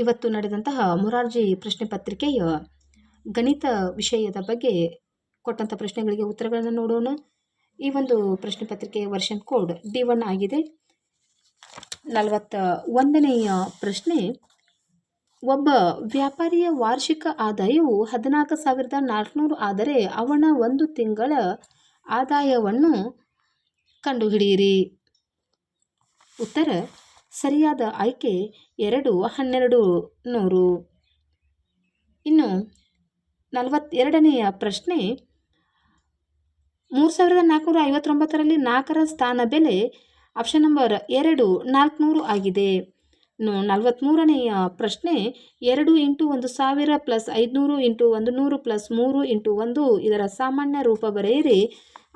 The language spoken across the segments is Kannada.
ಇವತ್ತು ನಡೆದಂತಹ ಮೊರಾರ್ಜಿ ಪ್ರಶ್ನೆ ಪತ್ರಿಕೆಯ ಗಣಿತ ವಿಷಯದ ಬಗ್ಗೆ ಕೊಟ್ಟಂಥ ಪ್ರಶ್ನೆಗಳಿಗೆ ಉತ್ತರಗಳನ್ನು ನೋಡೋಣ. ಈ ಒಂದು ಪ್ರಶ್ನೆ ಪತ್ರಿಕೆಯ ವರ್ಷನ್ ಕೋಡ್ D1 ಆಗಿದೆ. 41ನೆಯ ಪ್ರಶ್ನೆ, ಒಬ್ಬ ವ್ಯಾಪಾರಿಯ ವಾರ್ಷಿಕ ಆದಾಯವು 14,400 ಆದರೆ ಅವನ ಒಂದು ತಿಂಗಳ ಆದಾಯವನ್ನು ಕಂಡುಹಿಡಿಯಿರಿ. ಉತ್ತರ ಸರಿಯಾದ ಆಯ್ಕೆ 2, 1,200. ಇನ್ನು 42ನೆಯ ಪ್ರಶ್ನೆ, 3,459ರಲ್ಲಿ 4ರ ಸ್ಥಾನ ಬೆಲೆ ಆಪ್ಷನ್ ನಂಬರ್ 2 400 ಆಗಿದೆ. ಇನ್ನು 43ನೆಯ ಪ್ರಶ್ನೆ, 2 × 1,000 + 500 × 100 + 3 × 1 ಇದರ ಸಾಮಾನ್ಯ ರೂಪ ಬರೆಯಿರಿ.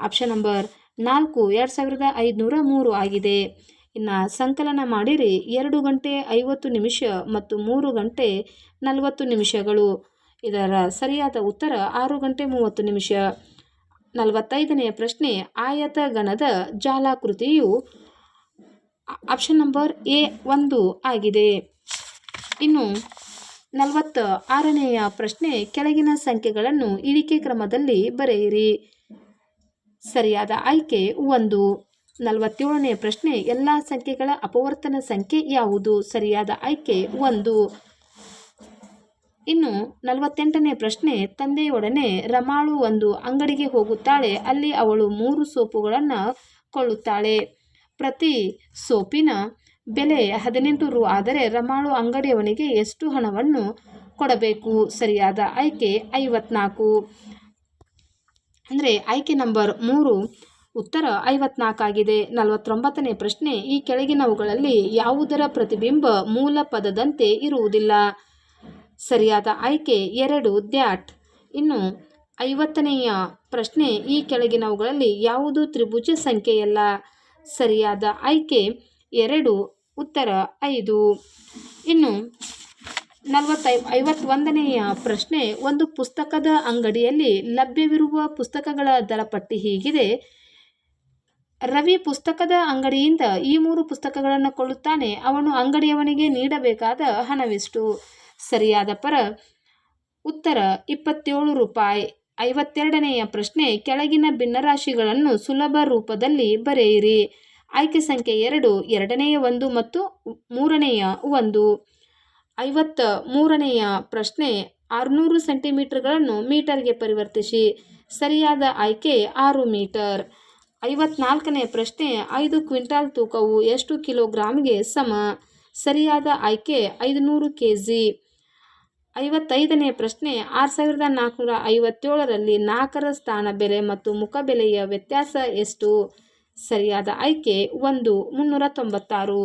ಆಪ್ಷನ್ ನಂಬರ್ 4 2,503 ಆಗಿದೆ. ಇನ್ನು ಸಂಕಲನ ಮಾಡಿರಿ. 2 ಗಂಟೆ 50 ನಿಮಿಷ ಮತ್ತು 3 ಗಂಟೆ 40 ನಿಮಿಷಗಳು. ಇದರ ಸರಿಯಾದ ಉತ್ತರ 6 ಗಂಟೆ 30 ನಿಮಿಷ. 45ನೆಯ ಪ್ರಶ್ನೆ, ಆಯತಗಣದ ಜಾಲಾಕೃತಿಯು ಆಪ್ಷನ್ ನಂಬರ್ A1 ಆಗಿದೆ. ಇನ್ನು 46ನೆಯ ಪ್ರಶ್ನೆ, ಕೆಳಗಿನ ಸಂಖ್ಯೆಗಳನ್ನು ಇಳಿಕೆ ಕ್ರಮದಲ್ಲಿ ಬರೆಯಿರಿ. ಸರಿಯಾದ ಆಯ್ಕೆ 1. 47ನೇ ಪ್ರಶ್ನೆ, ಎಲ್ಲ ಸಂಖ್ಯೆಗಳ ಅಪವರ್ತನ ಸಂಖ್ಯೆ ಯಾವುದು? ಸರಿಯಾದ ಆಯ್ಕೆ 1. ಇನ್ನು 48ನೇ ಪ್ರಶ್ನೆ, ತಂದೆಯೊಡನೆ ರಮಾಳು ಒಂದು ಅಂಗಡಿಗೆ ಹೋಗುತ್ತಾಳೆ. ಅಲ್ಲಿ ಅವಳು 3 ಸೋಪುಗಳನ್ನು ಕೊಳ್ಳುತ್ತಾಳೆ. ಪ್ರತಿ ಸೋಪಿನ ಬೆಲೆ 18 ರು ಆದರೆ ರಮಾಳು ಅಂಗಡಿಯವನಿಗೆ ಎಷ್ಟು ಹಣವನ್ನು ಕೊಡಬೇಕು? ಸರಿಯಾದ ಆಯ್ಕೆ 54. ಅಂದರೆ ಆಯ್ಕೆ ನಂಬರ್ 3 ಉತ್ತರ 54 ಆಗಿದೆ. 49ನೇ ಪ್ರಶ್ನೆ, ಈ ಕೆಳಗಿನವುಗಳಲ್ಲಿ ಯಾವುದರ ಪ್ರತಿಬಿಂಬ ಮೂಲ ಪದದಂತೆ ಇರುವುದಿಲ್ಲ? ಸರಿಯಾದ ಆಯ್ಕೆ 2 ದ್ಯಾಟ್. ಇನ್ನು 50ನೆಯ ಪ್ರಶ್ನೆ, ಈ ಕೆಳಗಿನವುಗಳಲ್ಲಿ ಯಾವುದು ತ್ರಿಭುಜ ಸಂಖ್ಯೆಯಲ್ಲ? ಸರಿಯಾದ ಆಯ್ಕೆ 2 ಉತ್ತರ 5. ಇನ್ನು 51ನೆಯ ಪ್ರಶ್ನೆ, ಒಂದು ಪುಸ್ತಕದ ಅಂಗಡಿಯಲ್ಲಿ ಲಭ್ಯವಿರುವ ಪುಸ್ತಕಗಳ ದರಪಟ್ಟಿ ಹೀಗಿದೆ. ರವಿ ಪುಸ್ತಕದ ಅಂಗಡಿಯಿಂದ ಈ 3 ಪುಸ್ತಕಗಳನ್ನು ಕೊಳ್ಳುತ್ತಾನೆ. ಅವನು ಅಂಗಡಿಯವನಿಗೆ ನೀಡಬೇಕಾದ ಹಣವೆಷ್ಟು? ಸರಿಯಾದ ಉತ್ತರ 27 ರೂಪಾಯಿ. 52ನೆಯ ಪ್ರಶ್ನೆ, ಕೆಳಗಿನ ಭಿನ್ನರಾಶಿಗಳನ್ನು ಸುಲಭ ರೂಪದಲ್ಲಿ ಬರೆಯಿರಿ. ಆಯ್ಕೆ ಸಂಖ್ಯೆ 2 ಎರಡನೆಯ 1 ಮತ್ತು 3ನೆಯ 1. 53ನೆಯ ಪ್ರಶ್ನೆ, 600 ಸೆಂಟಿಮೀಟರ್ಗಳನ್ನು ಮೀಟರ್ಗೆ ಪರಿವರ್ತಿಸಿ. ಸರಿಯಾದ ಆಯ್ಕೆ 6 ಮೀಟರ್. 54ನೇ ಪ್ರಶ್ನೆ, 5 ಕ್ವಿಂಟಾಲ್ ತೂಕವು ಎಷ್ಟು ಕಿಲೋಗ್ರಾಂಗೆ ಸಮ? ಸರಿಯಾದ ಆಯ್ಕೆ 500 kg. 55ನೇ ಪ್ರಶ್ನೆ, 6,457ರಲ್ಲಿ 4ರ ಸ್ಥಾನ ಬೆಲೆ ಮತ್ತು ಮುಖ ಬೆಲೆಯ ವ್ಯತ್ಯಾಸ ಎಷ್ಟು? ಸರಿಯಾದ ಆಯ್ಕೆ 1, 396.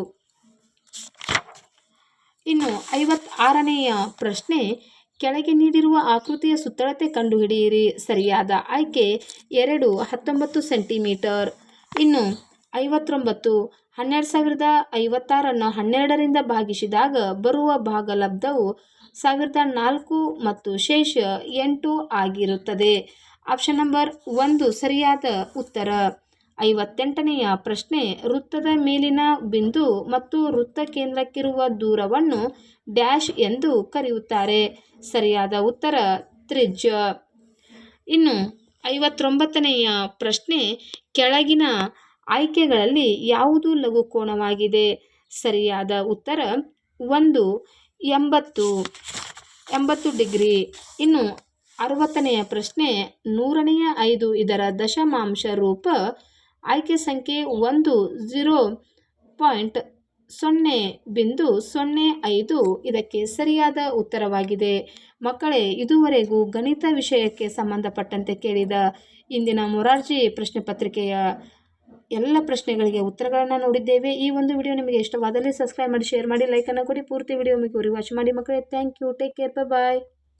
ಇನ್ನು 56ನೆಯ ಪ್ರಶ್ನೆ, ಕೆಳಗೆ ನೀಡಿರುವ ಆಕೃತಿಯ ಸುತ್ತಳತೆ ಕಂಡುಹಿಡಿಯಿರಿ. ಸರಿಯಾದ ಆಯ್ಕೆ 2, 19 ಸೆಂಟಿಮೀಟರ್. ಇನ್ನು 59, 12,056ನ್ನು 12ರಿಂದ ಭಾಗಿಸಿದಾಗ ಬರುವ ಭಾಗಲಬ್ಧವು 1,004 ಮತ್ತು ಶೇಷ 8 ಆಗಿರುತ್ತದೆ. ಆಪ್ಷನ್ ನಂಬರ್ 1 ಸರಿಯಾದ ಉತ್ತರ. 58ನೆಯ ಪ್ರಶ್ನೆ, ವೃತ್ತದ ಮೇಲಿನ ಬಿಂದು ಮತ್ತು ವೃತ್ತ ಕೇಂದ್ರಕ್ಕಿರುವ ದೂರವನ್ನು ಡ್ಯಾಶ್ ಎಂದು ಕರೆಯುತ್ತಾರೆ. ಸರಿಯಾದ ಉತ್ತರ ತ್ರಿಜ್ಯ. ಇನ್ನು 59ನೆಯ ಪ್ರಶ್ನೆ, ಕೆಳಗಿನ ಆಯ್ಕೆಗಳಲ್ಲಿ ಯಾವುದು ಲಘುಕೋನವಾಗಿದೆ? ಸರಿಯಾದ ಉತ್ತರ 1, 80 ಡಿಗ್ರಿ. ಇನ್ನು 60ನೆಯ ಪ್ರಶ್ನೆ, 100ನೇ 5 ಇದರ ದಶಮಾಂಶ ರೂಪ. ಆಯ್ಕೆ ಸಂಖ್ಯೆ 1 0.005 ಇದಕ್ಕೆ ಸರಿಯಾದ ಉತ್ತರವಾಗಿದೆ. ಮಕ್ಕಳೇ, ಇದುವರೆಗೂ ಗಣಿತ ವಿಷಯಕ್ಕೆ ಸಂಬಂಧಪಟ್ಟಂತೆ ಕೇಳಿದ ಇಂದಿನ ಮೊರಾರ್ಜಿ ಪ್ರಶ್ನೆ ಪತ್ರಿಕೆಯ ಎಲ್ಲ ಪ್ರಶ್ನೆಗಳಿಗೆ ಉತ್ತರಗಳನ್ನು ನೋಡಿದ್ದೇವೆ. ಈ ಒಂದು ವಿಡಿಯೋ ನಿಮಗೆ ಇಷ್ಟವಾದಲ್ಲಿ ಸಬ್ಸ್ಕ್ರೈಬ್ ಮಾಡಿ, ಶೇರ್ ಮಾಡಿ, ಲೈಕನ್ನು ಕೊಡಿ. ಪೂರ್ತಿ ವಿಡಿಯೋ ನಿಮಗೆ ವಾಚ್ ಮಾಡಿ ಮಕ್ಕಳೇ. Thank you. Take care. Bye.